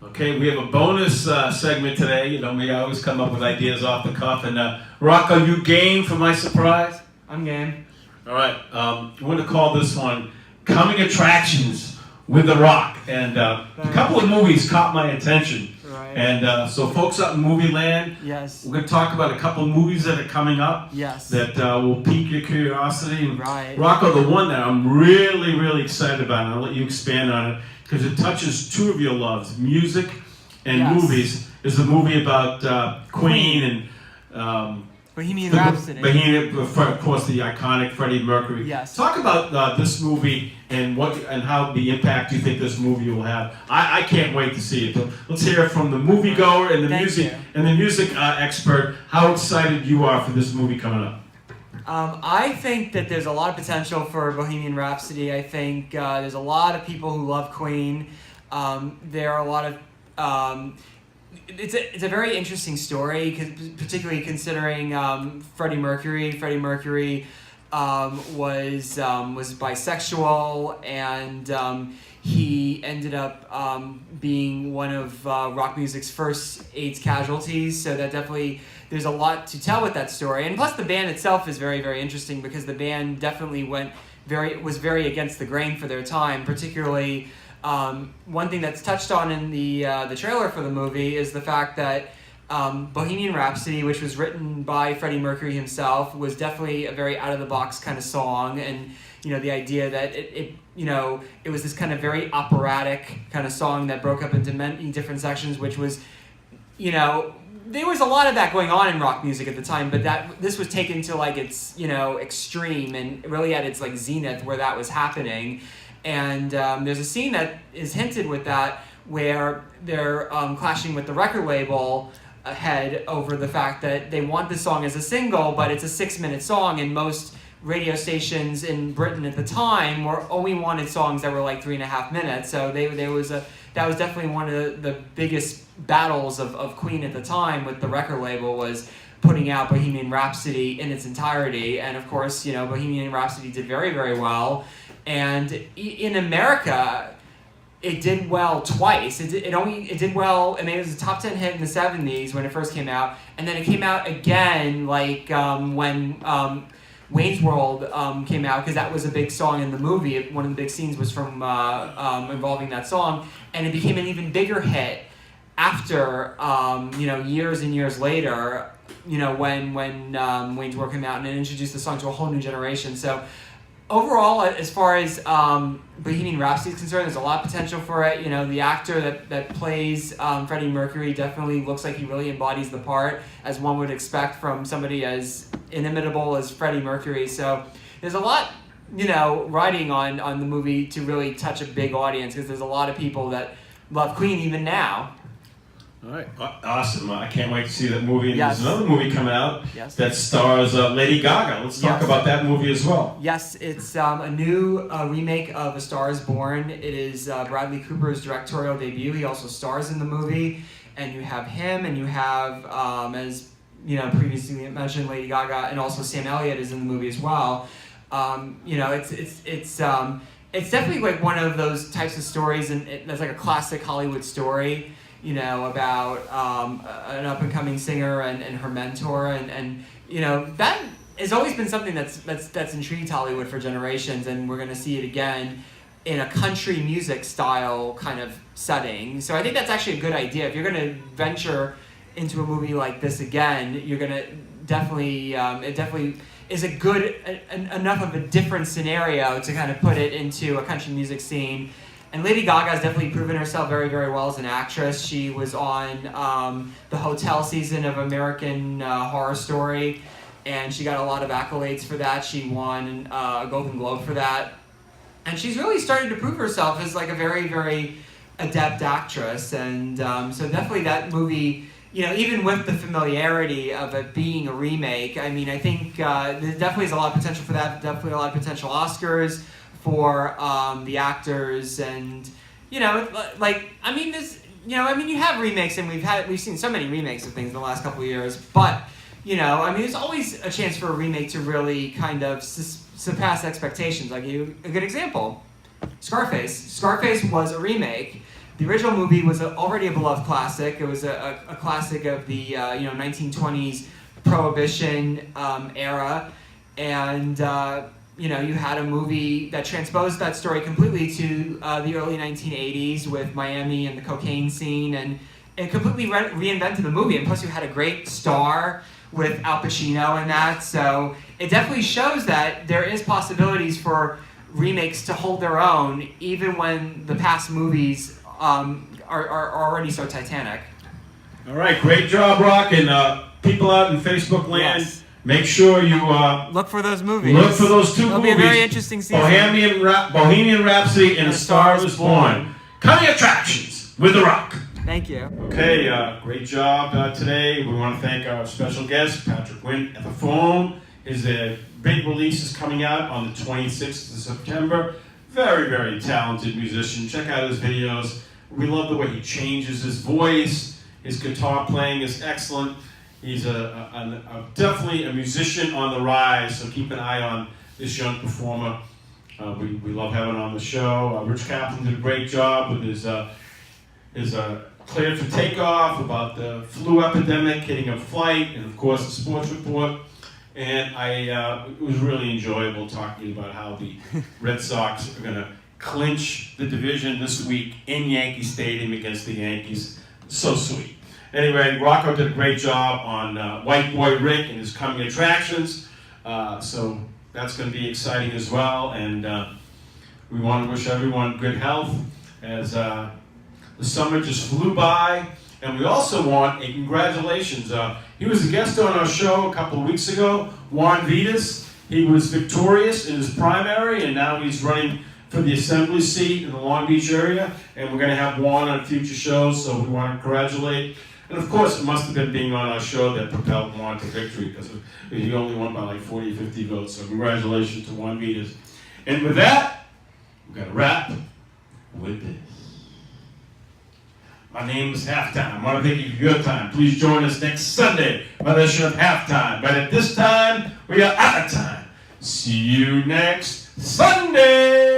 Okay, we have a bonus segment today. You know, we always come up with ideas off the cuff. And Rocco, you game for my surprise? I'm game. All right, we're going to call this one Coming Attractions with The Rock. And a couple of movies caught my attention. Right. And so folks out in movie land, Yes. we're going to talk about a couple of movies that are coming up. Yes. That will pique your curiosity. And Right. Rocco, the one that I'm really, really excited about, and I'll let you expand on it, because it touches two of your loves, music and Yes. movies, is a movie about Queen and Bohemian Rhapsody. of course, the iconic Freddie Mercury. Yes. Talk about this movie and how the impact you think this movie will have. I can't wait to see it. Let's hear it from the moviegoer and the Thank music you. and the music expert. How excited you are for this movie coming up? I think that there's a lot of potential for Bohemian Rhapsody. I think there's a lot of people who love Queen. There are a lot of... It's a very interesting story, particularly considering Freddie Mercury. Freddie Mercury was bisexual, and he ended up being one of rock music's first AIDS casualties. So that definitely, there's a lot to tell with that story. And plus, the band itself is very, very interesting, because the band definitely was very against the grain for their time, particularly. One thing that's touched on in the trailer for the movie is the fact that Bohemian Rhapsody, which was written by Freddie Mercury himself, was definitely a very out-of-the-box kind of song, and the idea that it was this kind of very operatic kind of song that broke up into many different sections, which was, there was a lot of that going on in rock music at the time, but this was taken to like its extreme and really at its like zenith where that was happening. And there's a scene that is hinted with that where they're clashing with the record label head over the fact that they want the song as a single, but it's a 6-minute song, and most radio stations in Britain at the time only wanted songs that were like 3.5 minutes. So that was definitely one of the biggest battles of Queen at the time with the record label, was putting out Bohemian Rhapsody in its entirety. And of course, Bohemian Rhapsody did very, very well. And in America, it did well twice. It did well. I mean, it was a top 10 hit in the 70s when it first came out, and then it came out again like when Wayne's World came out, because that was a big song in the movie. One of the big scenes was from involving that song, and it became an even bigger hit after years and years later. When Wayne's World came out, and it introduced the song to a whole new generation. So. Overall, as far as Bohemian Rhapsody is concerned, there's a lot of potential for it. The actor that plays Freddie Mercury definitely looks like he really embodies the part, as one would expect from somebody as inimitable as Freddie Mercury. So there's a lot, riding on the movie to really touch a big audience, because there's a lot of people that love Queen even now. All right, awesome. I can't wait to see that movie. And Yes. There's another movie coming out Yes. that stars Lady Gaga. Let's talk Yes. about that movie as well. Yes, it's a new remake of A Star Is Born. It is Bradley Cooper's directorial debut. He also stars in the movie, and you have him, and you have, as previously mentioned, Lady Gaga, and also Sam Elliott is in the movie as well. It's definitely like one of those types of stories, and that's like a classic Hollywood story. About an up-and-coming singer and her mentor, and that has always been something that's intrigued Hollywood for generations, and we're going to see it again in a country music style kind of setting. So I think that's actually a good idea. If you're going to venture into a movie like this again, you're going to definitely it definitely is a good enough of a different scenario to kind of put it into a country music scene. And Lady Gaga has definitely proven herself very, very well as an actress. She was on the hotel season of American Horror Story, and she got a lot of accolades for that. She won a Golden Globe for that. And she's really started to prove herself as like a very, very adept actress. And so definitely that movie, even with the familiarity of it being a remake, I mean, I think there definitely is a lot of potential for that. Definitely a lot of potential Oscars for the actors, and you have remakes, and we've seen so many remakes of things in the last couple of years, but there's always a chance for a remake to really kind of surpass expectations. Like a good example, Scarface. Scarface was a remake, The original movie was already a beloved classic. It was a classic of the 1920s Prohibition era, and you had a movie that transposed that story completely to the early 1980s with Miami and the cocaine scene, and it completely reinvented the movie. And plus, you had a great star with Al Pacino in that. So it definitely shows that there is possibilities for remakes to hold their own, even when the past movies are already so titanic. All right, great job, Rock, and people out in Facebook land. Yes. Make sure you look for those movies. Look for those two It'll movies. It'll be a very interesting season. Bohemian Rhapsody and A Star Is Born. Coming attractions with The Rock. Thank you. Okay, great job today. We want to thank our special guest, Patrick Wint, at the phone. His big release is coming out on the 26th of September. Very, very talented musician. Check out his videos. We love the way he changes his voice. His guitar playing is excellent. He's definitely a musician on the rise, so keep an eye on this young performer. We love having him on the show. Rich Kaplan did a great job with his Cleared for Takeoff, about the flu epidemic hitting a flight, and of course the sports report. And it was really enjoyable talking about how the Red Sox are going to clinch the division this week in Yankee Stadium against the Yankees. So sweet. Anyway, Rocco did a great job on White Boy Rick and his coming attractions. So that's going to be exciting as well. And we want to wish everyone good health as the summer just flew by. And we also want a congratulations. He was a guest on our show a couple of weeks ago, Juan Vitas. He was victorious in his primary, and now he's running for the assembly seat in the Long Beach area. And we're going to have Juan on future shows, so we want to congratulate. And of course, it must have been being on our show that propelled Juan to victory, because he only won by like 40, 50 votes. So congratulations to Juan Vitas. And with that, we're going to wrap with this. My name is Halftime. I want to thank you for your time. Please join us next Sunday by the edition of Halftime. But at this time, we are out of time. See you next Sunday.